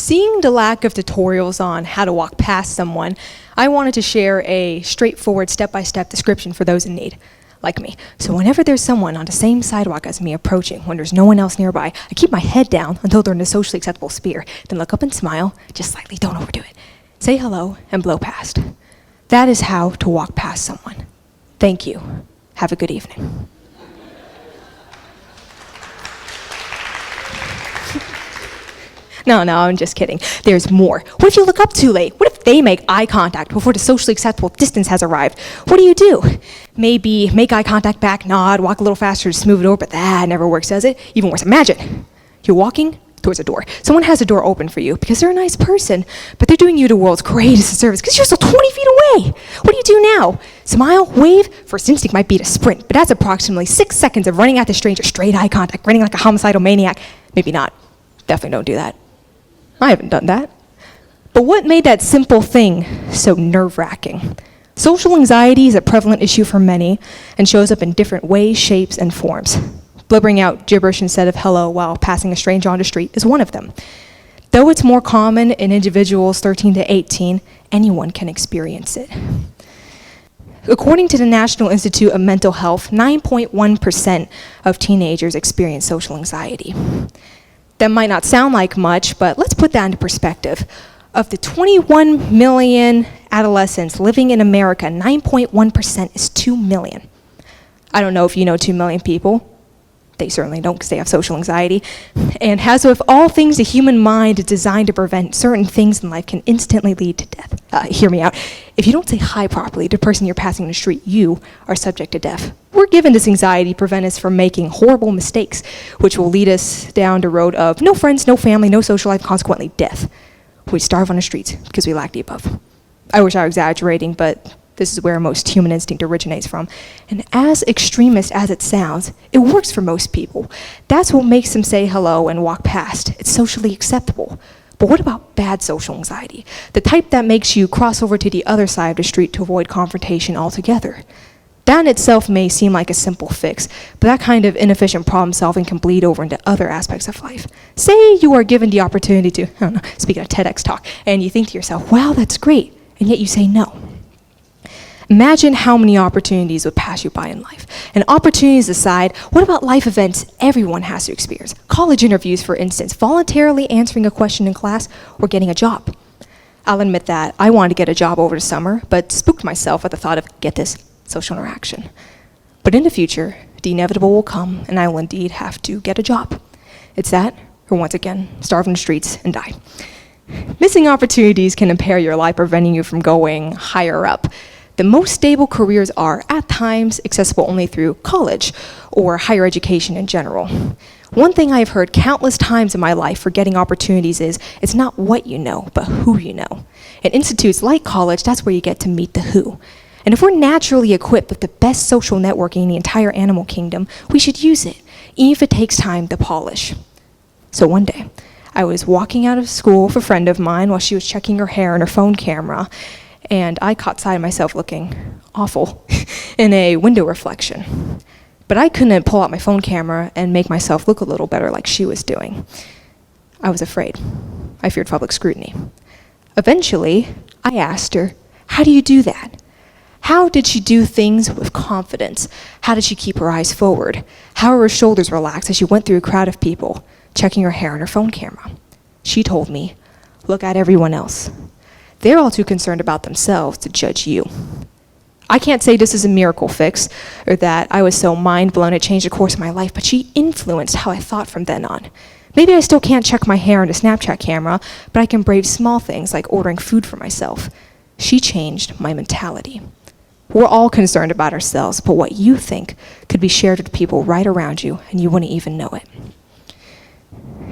Seeing the lack of tutorials on how to walk past someone, I wanted to share a straightforward step-by-step description for those in need, like me. So whenever there's someone on the same sidewalk as me approaching, when there's no one else nearby, I keep my head down until they're in a socially acceptable sphere, then look up and smile, just slightly, don't overdo it. Say hello and blow past. That is how to walk past someone. Thank you. Have a good evening. No, I'm just kidding. There's more. What if you look up too late? What if they make eye contact before the socially acceptable distance has arrived? What do? Maybe make eye contact back, nod, walk a little faster, just move it over, but that never works, does it? Even worse, imagine you're walking towards a door. Someone has a door open for you because they're a nice person, but they're doing you the world's greatest service because you're still 20 feet away. What do now? Smile, wave? First instinct might be to sprint, but that's approximately 6 seconds of running at the stranger, straight eye contact, running like a homicidal maniac. Maybe not. Definitely don't do that. I haven't done that. But what made that simple thing so nerve-wracking? Social anxiety is a prevalent issue for many and shows up in different ways, shapes, and forms. Blubbering out gibberish instead of hello while passing a stranger on the street is one of them. Though it's more common in individuals 13 to 18, anyone can experience it. According to the National Institute of Mental Health, 9.1% of teenagers experience social anxiety. That might not sound like much, but let's put that into perspective. Of the 21 million adolescents living in America, 9.1% is 2 million. I don't know if you know 2 million people. They certainly don't because they have social anxiety. And as with all things, the human mind is designed to prevent certain things in life can instantly lead to death. Hear me out. If you don't say hi properly to the person you're passing in the street, you are subject to death. We're given this anxiety to prevent us from making horrible mistakes, which will lead us down the road of no friends, no family, no social life, consequently death. We starve on the streets because we lack the above. I wish I were exaggerating, but this is where most human instinct originates from. And as extremist as it sounds, it works for most people. That's what makes them say hello and walk past. It's socially acceptable. But what about bad social anxiety? The type that makes you cross over to the other side of the street to avoid confrontation altogether. That in itself may seem like a simple fix, but that kind of inefficient problem solving can bleed over into other aspects of life. Say you are given the opportunity to, speak at a TEDx talk, and you think to yourself, wow, that's great, and yet you say no. Imagine how many opportunities would pass you by in life. And opportunities aside, what about life events everyone has to experience? College interviews, for instance, voluntarily answering a question in class, or getting a job. I'll admit that I wanted to get a job over the summer, but spooked myself at the thought of, get this, social interaction. But in the future, the inevitable will come, and I will indeed have to get a job. It's that, or once again, starve in the streets and die. Missing opportunities can impair your life, preventing you from going higher up. The most stable careers are, at times, accessible only through college or higher education in general. One thing I've heard countless times in my life for getting opportunities is, it's not what you know, but who you know. In institutes like college, that's where you get to meet the who. And if we're naturally equipped with the best social networking in the entire animal kingdom, we should use it, even if it takes time to polish. So one day, I was walking out of school with a friend of mine while she was checking her hair and her phone camera, and I caught sight of myself looking awful in a window reflection. But I couldn't pull out my phone camera and make myself look a little better like she was doing. I was afraid. I feared public scrutiny. Eventually, I asked her, how do you do that? How did she do things with confidence? How did she keep her eyes forward? How were her shoulders relaxed as she went through a crowd of people, checking her hair and her phone camera? She told me, look at everyone else. They're all too concerned about themselves to judge you. I can't say this is a miracle fix, or that I was so mind blown it changed the course of my life, but she influenced how I thought from then on. Maybe I still can't check my hair on a Snapchat camera, but I can brave small things like ordering food for myself. She changed my mentality. We're all concerned about ourselves, but what you think could be shared with people right around you, and you wouldn't even know it.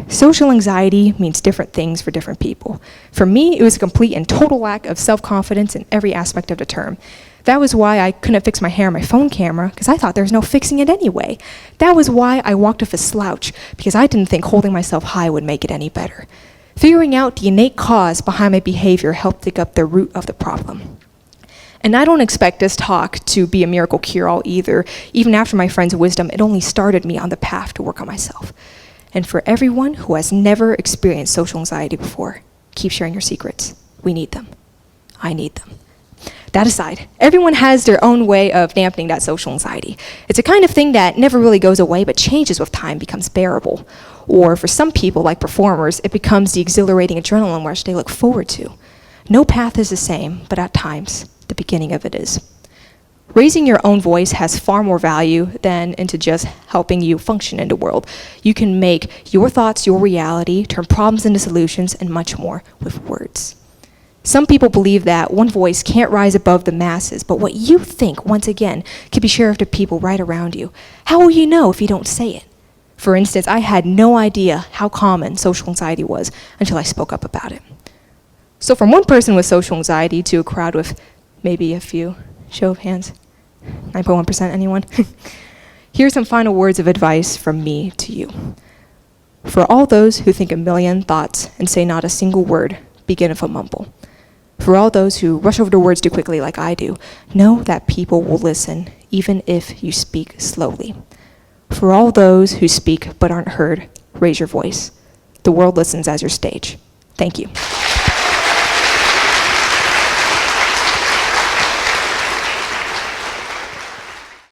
Social anxiety means different things for different people. For me, it was a complete and total lack of self-confidence in every aspect of the term. That was why I couldn't fix my hair on my phone camera, because I thought there was no fixing it anyway. That was why I walked with a slouch, because I didn't think holding myself high would make it any better. Figuring out the innate cause behind my behavior helped dig up the root of the problem. And I don't expect this talk to be a miracle cure-all either. Even after my friend's wisdom, it only started me on the path to work on myself. And for everyone who has never experienced social anxiety before, keep sharing your secrets. We need them. I need them. That aside, everyone has their own way of dampening that social anxiety. It's a kind of thing that never really goes away but changes with time, becomes bearable. Or for some people, like performers, it becomes the exhilarating adrenaline rush they look forward to. No path is the same, but at times, the beginning of it is. Raising your own voice has far more value than into just helping you function in the world. You can make your thoughts your reality, turn problems into solutions, and much more with words. Some people believe that one voice can't rise above the masses, but what you think, once again, can be shared to people right around you. How will you know if you don't say it? For instance, I had no idea how common social anxiety was until I spoke up about it. So from one person with social anxiety to a crowd with maybe a few, show of hands, 9.1% anyone? Here's some final words of advice from me to you. For all those who think a million thoughts and say not a single word, begin with a mumble. For all those who rush over the words too quickly like I do, know that people will listen, even if you speak slowly. For all those who speak but aren't heard, raise your voice. The world listens as your stage. Thank you.